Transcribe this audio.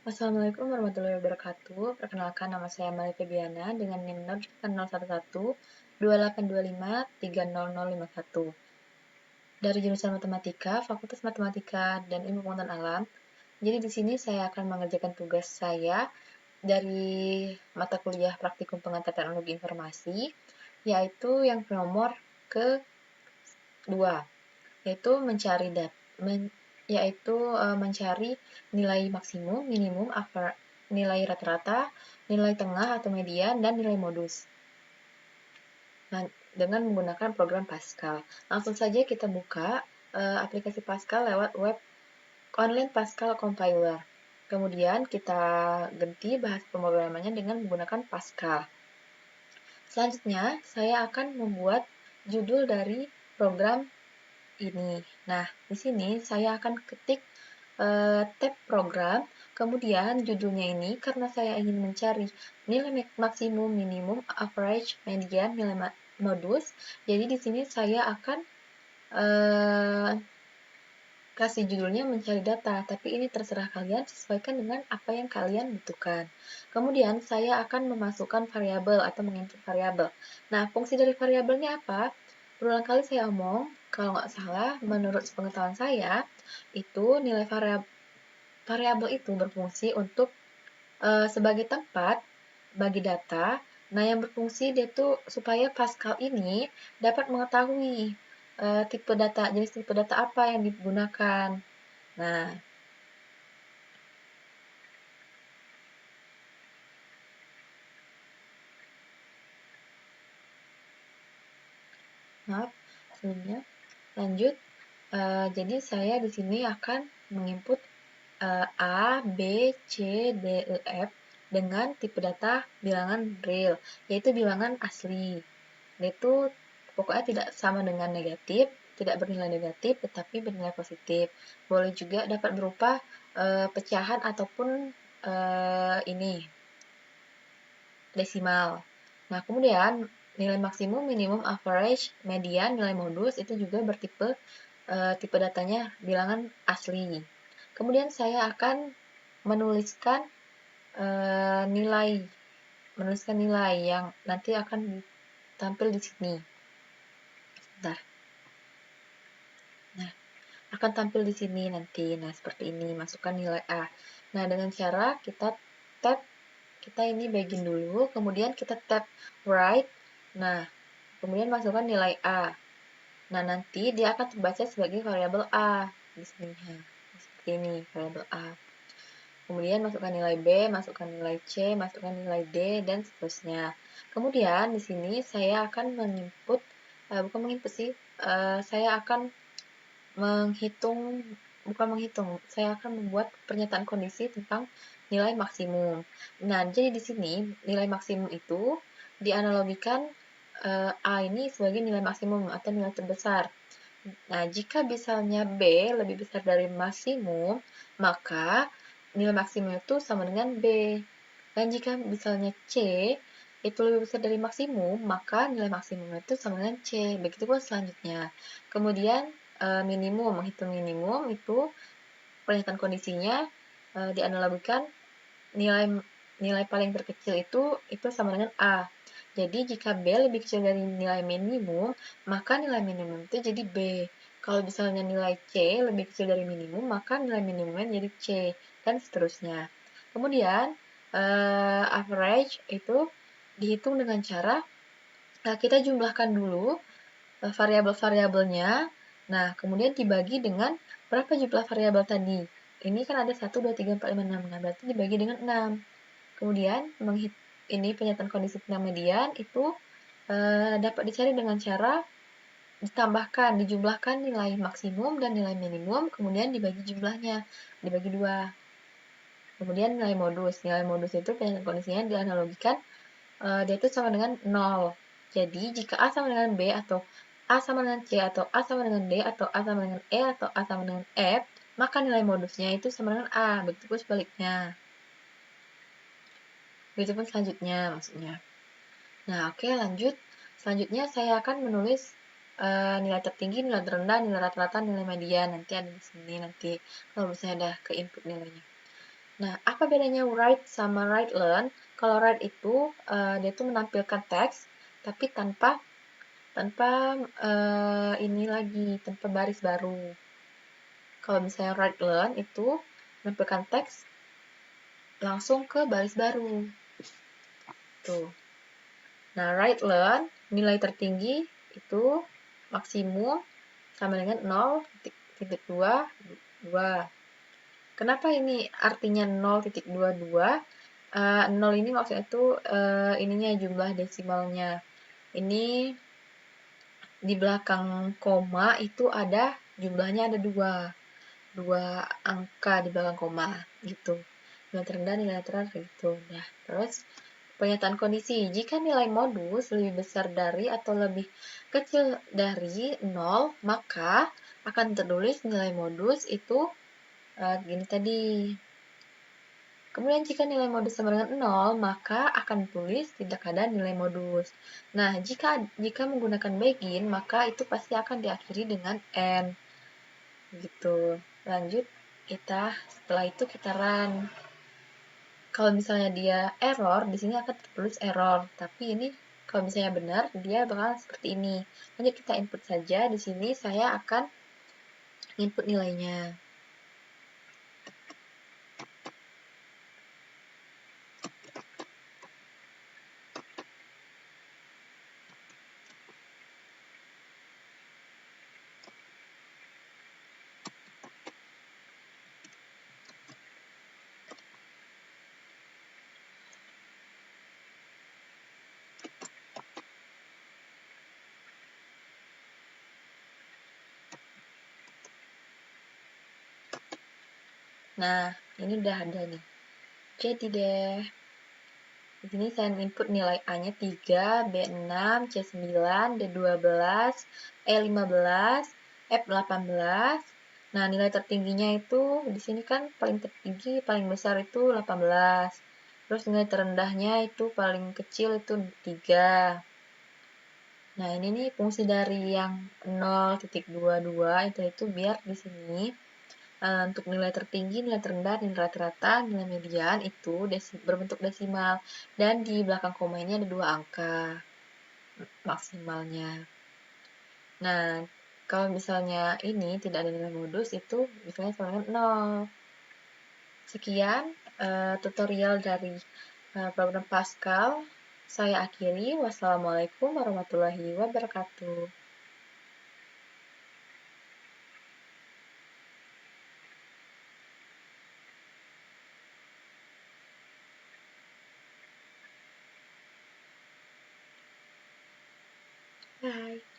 Assalamualaikum warahmatullahi wabarakatuh. Perkenalkan, nama saya Malia Febiana dengan NIM 011 2825 30051 dari jurusan Matematika, Fakultas Matematika dan Ilmu Pengetahuan Alam. Jadi di sini saya akan mengerjakan tugas saya dari mata kuliah Praktikum Pengantar Teknologi Informasi, yaitu yang nomor ke-2, yaitu mencari nilai maksimum, minimum, nilai rata-rata, nilai tengah atau median, dan nilai modus. Nah, dengan menggunakan program Pascal. Langsung saja kita buka aplikasi Pascal lewat web online Pascal Compiler. Kemudian kita ganti bahasa pemrogramannya dengan menggunakan Pascal. Selanjutnya, saya akan membuat judul dari program ini. Nah, di sini saya akan ketik tab program, kemudian judulnya ini karena saya ingin mencari nilai maksimum, minimum, average, median, nilai modus. Jadi di sini saya akan kasih judulnya mencari data, tapi ini terserah kalian, sesuaikan dengan apa yang kalian butuhkan. Kemudian saya akan memasukkan variabel atau menginput variabel. Nah, fungsi dari variabelnya apa? Berulang kali saya omong, kalau nggak salah, menurut pengetahuan saya, itu nilai variabel itu berfungsi untuk sebagai tempat bagi data. Nah, yang berfungsi dia tuh supaya Pascal ini dapat mengetahui jenis tipe data apa yang digunakan. Nah, maaf, sebelumnya lanjut. Jadi saya di sini akan menginput A, B, C, D, E, F dengan tipe data bilangan real, yaitu bilangan asli. Itu pokoknya tidak sama dengan negatif, tidak bernilai negatif, tetapi bernilai positif. Boleh juga dapat berupa pecahan ataupun ini desimal. Nah, kemudian nilai maksimum, minimum, average, median, nilai modus itu juga bertipe tipe datanya bilangan asli. Kemudian saya akan menuliskan nilai yang nanti akan tampil di sini. Sebentar. Nah, akan tampil di sini nanti. Nah, seperti ini, masukkan nilai A. Nah, dengan cara kita ini bagian dulu, kemudian kita tap right. Nah, kemudian masukkan nilai A. Nah, nanti dia akan terbaca sebagai variabel A di sini. Seperti ini, variabel A. Kemudian masukkan nilai B, masukkan nilai C, masukkan nilai D, dan seterusnya. Kemudian di sini saya akan saya akan saya akan membuat pernyataan kondisi tentang nilai maksimum. Nah, jadi di sini nilai maksimum itu dianalogikan A ini sebagai nilai maksimum atau nilai terbesar. Nah, jika misalnya B lebih besar dari maksimum, maka nilai maksimum itu sama dengan B. Dan jika misalnya C itu lebih besar dari maksimum, maka nilai maksimum itu sama dengan C. Begitupun selanjutnya. Kemudian menghitung minimum itu pernyataan kondisinya dianalogikan nilai paling terkecil itu sama dengan A. Jadi jika B lebih kecil dari nilai minimum, maka nilai minimum itu jadi B. Kalau misalnya nilai C lebih kecil dari minimum, maka nilai minimumnya jadi C, dan seterusnya. Kemudian average itu dihitung dengan cara kita jumlahkan dulu variabel-variabelnya. Nah, kemudian dibagi dengan berapa jumlah variabel tadi. Ini kan ada 1, 2, 3, 4, 5, 6. Nah, berarti dibagi dengan 6. Kemudian, ini pernyataan kondisi tentang median itu dapat dicari dengan cara dijumlahkan nilai maksimum dan nilai minimum, kemudian dibagi jumlahnya, dibagi 2. Kemudian nilai modus. Nilai modus itu pernyataan kondisinya dianalogikan dia itu sama dengan 0. Jadi, jika A sama dengan B atau A sama dengan C atau A sama dengan D atau A sama dengan E atau A sama dengan F, maka nilai modusnya itu sama dengan A. Begitupun sebaliknya. Begitupun selanjutnya maksudnya. Nah, oke, lanjut. Selanjutnya saya akan menulis nilai tertinggi, nilai terendah, nilai rata-rata, nilai median. Nanti ada di sini nanti kalau misalnya ada ke input nilainya. Nah, apa bedanya write sama write learn? Kalau write itu dia tuh menampilkan teks tapi tanpa tanpa ini lagi, tanpa baris baru. Kalau misalnya write learn itu menampilkan teks langsung ke baris baru. Tuh. Nah, write learn nilai tertinggi itu maksimum sama dengan 0,22. Kenapa ini artinya 0,22? 0 ini maksudnya itu ininya jumlah desimalnya. Ini di belakang koma itu ada jumlahnya ada 2 angka di belakang koma gitu. Nilai terendah, nilai terakhir gitu. Nah, terus pernyataan kondisi, jika nilai modus lebih besar dari atau lebih kecil dari 0, maka akan tertulis nilai modus itu gini tadi. Kemudian jika nilai modus sama dengan 0, maka akan tulis tidak ada nilai modus. Nah, jika menggunakan begin, maka itu pasti akan diakhiri dengan n. Gitu. Lanjut, setelah itu kita run. Kalau misalnya dia error, di sini akan tertulis error. Tapi ini kalau misalnya benar, dia bakal seperti ini. Lanjut kita input saja. Di sini saya akan input nilainya. Nah, ini udah ada nih. Jadi deh. Di sini saya input nilai A-nya 3, B6, C9, D12, E15, F18. Nah, nilai tertingginya itu di sini kan paling tertinggi, paling besar itu 18. Terus nilai terendahnya itu paling kecil itu 3. Nah, ini nih fungsi dari yang 0,22 itu biar di sini untuk nilai tertinggi, nilai terendah, nilai rata-rata, nilai median itu berbentuk desimal. Dan di belakang koma ini ada 2 angka maksimalnya. Nah, kalau misalnya ini tidak ada nilai modus, itu misalnya sama dengan 0. Sekian tutorial dari program Pascal. Saya akhiri. Wassalamualaikum warahmatullahi wabarakatuh. Bye.